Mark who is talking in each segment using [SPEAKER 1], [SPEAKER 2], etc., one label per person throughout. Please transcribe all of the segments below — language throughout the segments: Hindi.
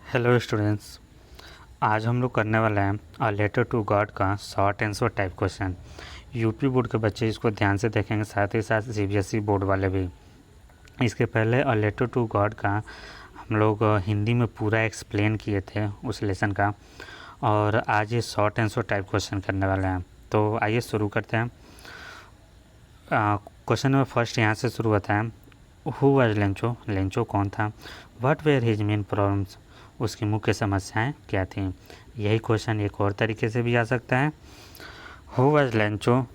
[SPEAKER 1] Hello students. आज हम लोग करने वाले हैं अ लेटर टू गॉड का short answer type question. UP board के बच्चे इसको ध्यान से देखेंगे, साथ ही साथ सीबीएसई बोर्ड वाले भी। इसके पहले अ लेटर टू गॉड का हम लोग हिंदी में पूरा एक्सप्लेन किए थे उस लेसन का, और आज ये शॉर्ट आंसर टाइप क्वेश्चन करने वाले हैं। तो आइए शुरू करते हैं। क्वेश्चन में फर्स्ट यहाँ से शुरू होता है, हु वाज लेंचो, लेंचो कौन था, what were his main problems, उसकी मुख्य समस्याएं क्या थीं। यही क्वेश्चन एक और तरीके से भी आ सकता है, who was Lencho,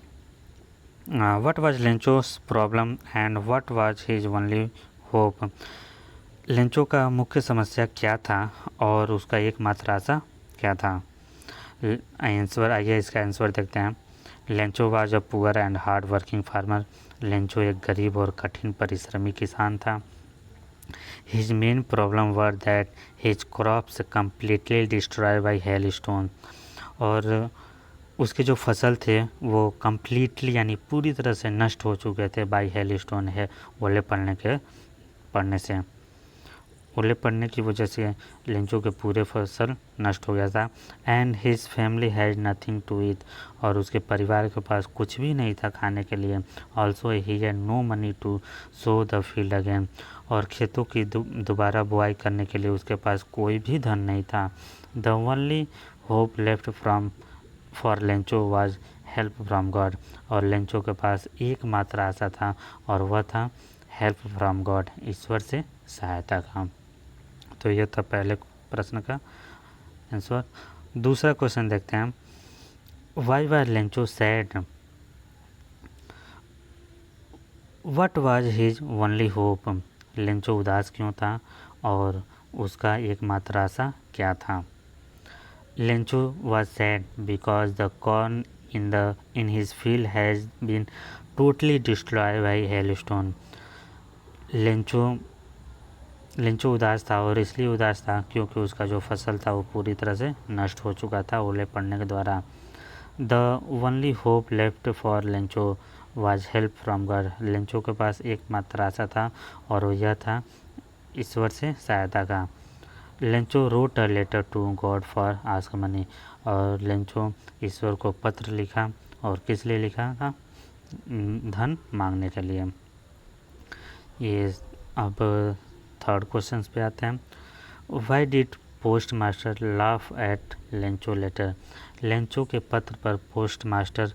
[SPEAKER 1] what was Lencho's problem and what was his only hope. Lencho का मुख्य समस्या क्या था और उसका एकमात्र आशा क्या था। आंसर, आइए इसका आंसर देखते हैं। Lencho was a poor and hard working farmer. Lencho एक गरीब और कठिन परिश्रमी किसान था। His main problem were that his crops completely destroyed by hailstone। और उसके जो फसल थे वो completely यानी पूरी तरह से नष्ट हो चुके थे by hailstone, है ओले पड़ने से। ओले पड़ने की वजह से लेंचो के पूरे फसल नष्ट हो गया था। And his family has nothing to eat, और उसके परिवार के पास कुछ भी नहीं था खाने के लिए। Also he had no money to sow the field again, और खेतों की दोबारा बुआई करने के लिए उसके पास कोई भी धन नहीं था। The only hope left from for Lencho was help from God, और लेंचो के पास एकमात्र आशा था और वह था हेल्प फ्रॉम गॉड, ईश्वर से सहायता का। तो यह था पहले प्रश्न का आंसर। दूसरा क्वेश्चन देखते हैं, why was Lencho sad, what was his only hope. Lencho उदास क्यों था और उसका एकमात्र आशा क्या था। Lencho was sad because the corn in his field has been totally destroyed by hailstone. Lencho उदास था, और इसलिए उदास था क्योंकि उसका जो फसल था वो पूरी तरह से नष्ट हो चुका था ओले पड़ने के द्वारा। The only hope left for Lencho was help from God. Lencho के पास एकमात्र आशा था और वो यह था ईश्वर से सहायता का। Lencho wrote a letter to God for ask money, और लेंचो ईश्वर को पत्र लिखा, और किस लिए लिखा था, धन मांगने के लिए। ये अब थर्ड क्वेश्चन पे आते हैं, why did post master laugh at Lencho letter. Lencho के पत्र पर पोस्ट मास्टर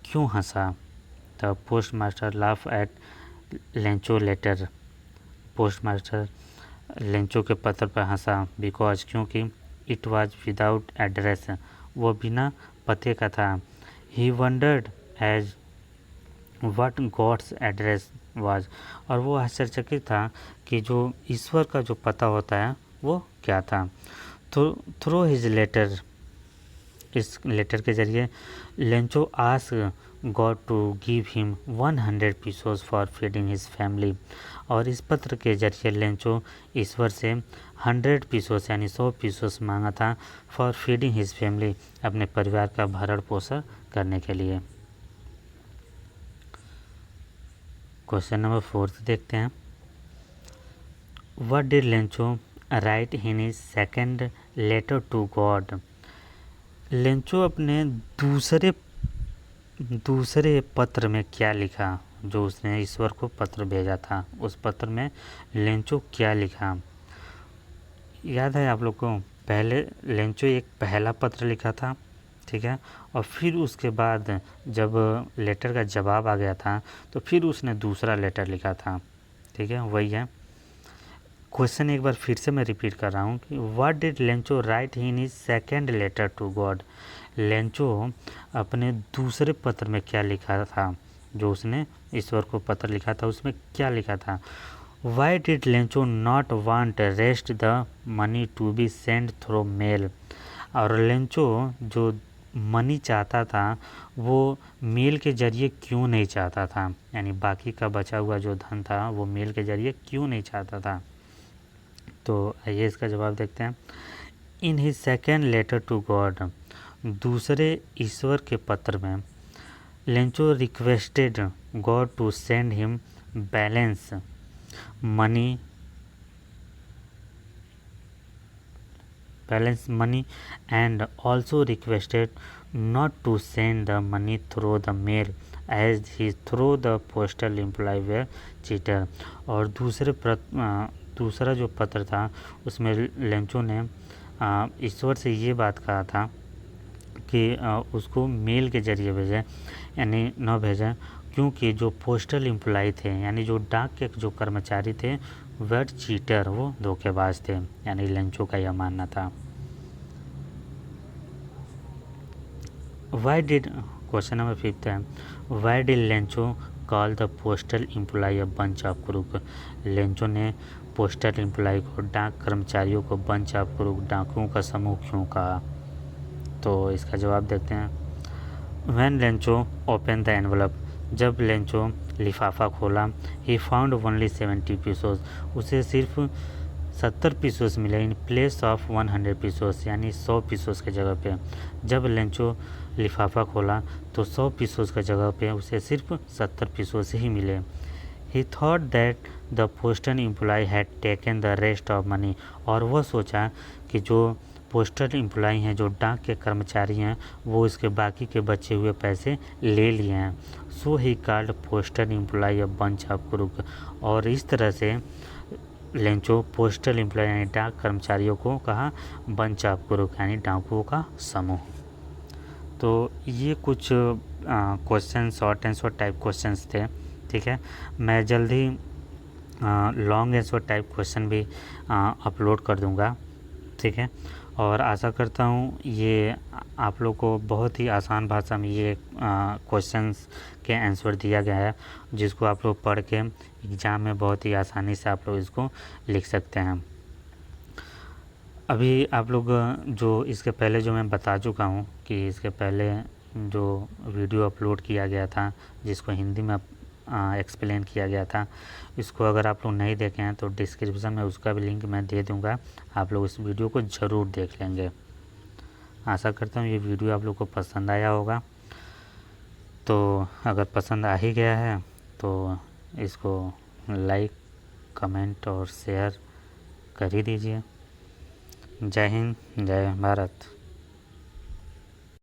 [SPEAKER 1] क्यों हंसा। The post master laugh at Lencho letter. Post master Lencho के पत्र पर हंसा बिकॉज क्योंकि इट वाज विदाउट एड्रेस, वो बिना पते का था। He wondered as what God's address was, और वो आश्चर्यचकित था कि जो ईश्वर का जो पता होता है वो क्या था। तो थ्रू हिज लेटर, इस लेटर के जरिए Lencho ask God to give him 100 pesos for feeding his family, और इस पत्र के जरिए लेंचो ईश्वर से 100 पीसोस यानी 100 पीसोस मांगा था फॉर फीडिंग हिज फैमिली, अपने परिवार का भरण पोषण करने के लिए। क्वेश्चन नंबर 4 देखते हैं, what did Lencho write in his second letter to God. Lencho अपने दूसरे पत्र में क्या लिखा, जो उसने ईश्वर को पत्र भेजा था उस पत्र में लेंचो क्या लिखा। याद है आप लोग को, पहले लेंचो एक पहला पत्र लिखा था, ठीक है, और फिर उसके बाद जब लेटर का जवाब आ गया था तो फिर उसने दूसरा लेटर लिखा था, ठीक है, वही है। क्वेश्चन एक बार फिर से मैं रिपीट कर रहा हूँ कि what did Lencho write in his second letter to God. Lencho अपने दूसरे पत्र में क्या लिखा था, जो उसने ईश्वर को पत्र लिखा था उसमें क्या लिखा था। Why did Lencho not want rest the money to be send through mail, और लेंचो जो मनी चाहता था वो मेल के जरिए क्यों नहीं चाहता था, यानी बाकी का बचा हुआ जो धन था वो मेल के जरिए क्यों नहीं चाहता था। तो आइए इसका जवाब देखते हैं। In his second letter to God, दूसरे ईश्वर के पत्र में Lencho requested God to send him balance money balance money and also requested not to send the money through the mail as he through the postal employee were cheater। और दूसरा जो पत्र था उसमें लेंचो ने ईश्वर से ये बात कहा था कि उसको मेल के ज़रिए भेजें यानी न भेजें, क्योंकि जो पोस्टल एम्प्लॉय थे यानी जो डाक के जो कर्मचारी थे वह चीटर, वो धोखेबाज थे, यानी लेंचो का यह मानना था। वाई डिड क्वेश्चन नंबर 5 है, why did Lencho call the postal employ a bunch of crook. Lencho ने पोस्टल एम्प्लॉय को, डाक कर्मचारियों को बंच ऑफ क्रूक, डाकुओं का समूह क्यों कहा? तो इसका जवाब देखते हैं। When Lencho open the envelope, जब लेंचो लिफाफा खोला, ही फाउंड ओनली 70 पीसोस, उसे सिर्फ 70 पीसोस मिले इन प्लेस ऑफ 100 पीसोस, यानी 100 पीसोस के जगह पे। जब लेंचो लिफाफा खोला तो 100 पीसोस के जगह पे उसे सिर्फ 70 पीसोस ही मिले। He thought that the postal employ had taken the rest of money, और वह सोचा कि जो पोस्टल एम्प्लॉय हैं, जो डाक के कर्मचारी हैं, वो इसके बाकी के बचे हुए पैसे ले लिए हैं। So he called postal employ a bunch of crook, और इस तरह से लेंचो पोस्टल एम्प्लॉय यानी डाक कर्मचारियों को कहा बंच ऑफ क्रूक, यानी डाकुओं का समूह। तो ये कुछ question short and short type questions थे। ठीक है, मैं जल्दी long and short type question भी अपलोड कर दूंगा। ठीक है, और आशा करता हूँ ये आप लोग को बहुत ही आसान भाषा में ये क्वेश्चंस के आंसर दिया गया है, जिसको आप लोग पढ़ के एग्ज़ाम में बहुत ही आसानी से आप लोग इसको लिख सकते हैं। अभी आप लोग जो इसके पहले जो मैं बता चुका हूँ कि इसके पहले जो वीडियो अपलोड किया गया था जिसको हिंदी में एक्सप्लेन किया गया था, इसको अगर आप लोग नहीं देखे हैं तो डिस्क्रिप्शन में उसका भी लिंक मैं दे दूंगा, आप लोग इस वीडियो को ज़रूर देख लेंगे। आशा करता हूँ ये वीडियो आप लोग को पसंद आया होगा। तो अगर पसंद आ ही गया है तो इसको लाइक, कमेंट और शेयर कर ही दीजिए। जय हिंद, जय भारत।